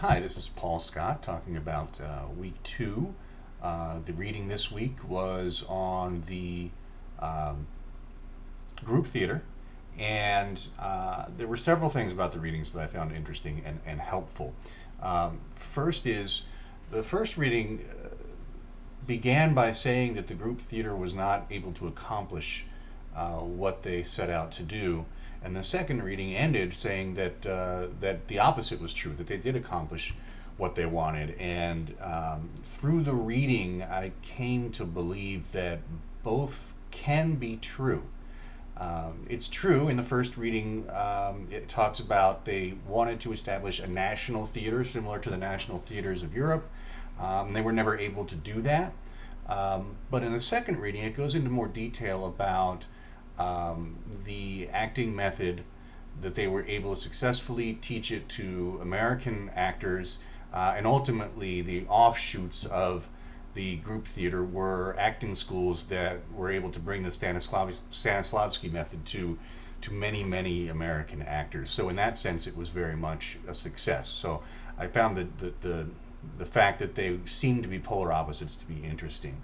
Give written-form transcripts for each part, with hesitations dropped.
Hi, this is Paul Scott talking about week two. The reading this week was on the um, group theater, and there were several things about the readings that I found interesting and helpful. First is the first reading began by saying that the group theater was not able to accomplish what they set out to do. And the second reading ended saying that the opposite was true, that they did accomplish what they wanted. And through the reading, I came to believe that both can be true. It's true in the first reading, it talks about they wanted to establish a national theater similar to the national theaters of Europe. They were never able to do that. But in the second reading, it goes into more detail about the acting method, that they were able to successfully teach it to American actors, and ultimately the offshoots of the group theater were acting schools that were able to bring the Stanislavski method to many, many American actors. So in that sense, it was very much a success. So I found that the fact that they seem to be polar opposites to be interesting.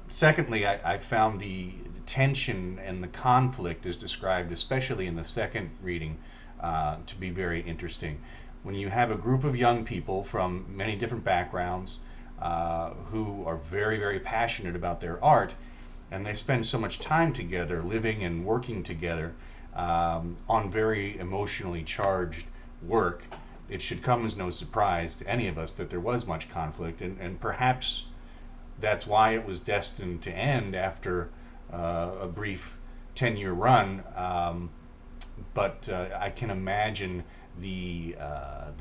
Secondly, I found the tension and the conflict as described, especially in the second reading, to be very interesting. When you have a group of young people from many different backgrounds who are very, very passionate about their art, and they spend so much time together, living and working together on very emotionally charged work, it should come as no surprise to any of us that there was much conflict, and perhaps that's why it was destined to end after a brief 10-year run. But I can imagine the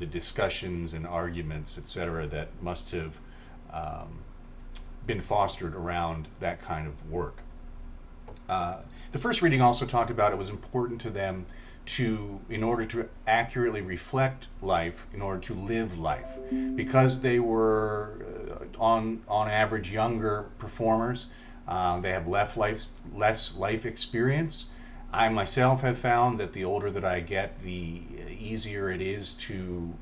discussions and arguments, etc., that must have been fostered around that kind of work. The first reading also talked about it was important to them to, in order to accurately reflect life, in order to live life, because they were on average younger performers. They have less life experience. I myself have found that the older that I get, the easier it is to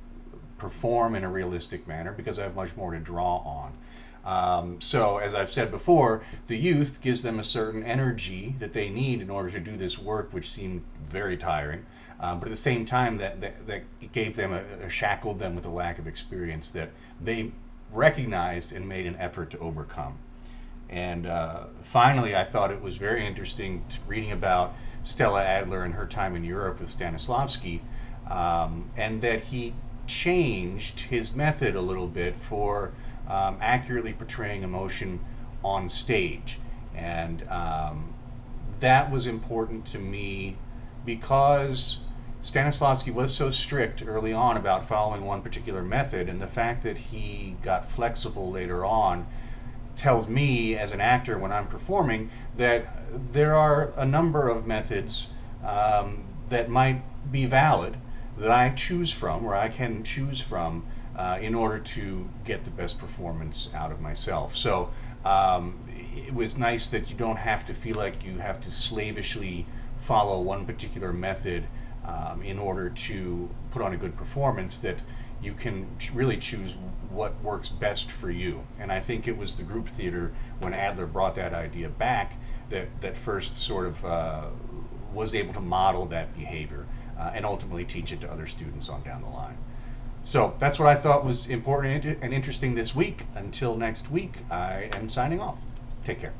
perform in a realistic manner because I have much more to draw on. So, as I've said before, the youth gives them a certain energy that they need in order to do this work, which seemed very tiring. But at the same time, that gave them shackled them with a lack of experience that they recognized and made an effort to overcome. And finally, I thought it was very interesting reading about Stella Adler and her time in Europe with Stanislavski, and that he changed his method a little bit for accurately portraying emotion on stage. And that was important to me because Stanislavski was so strict early on about following one particular method, and the fact that he got flexible later on tells me as an actor when I'm performing that there are a number of methods that might be valid that I choose from, or I can choose from, in order to get the best performance out of myself. So it was nice that you don't have to feel like you have to slavishly follow one particular method in order to put on a good performance, that you can really choose what works best for you. And I think it was the group theater, when Adler brought that idea back, that first sort of was able to model that behavior and ultimately teach it to other students on down the line. So that's what I thought was important and interesting this week. Until next week, I am signing off. Take care.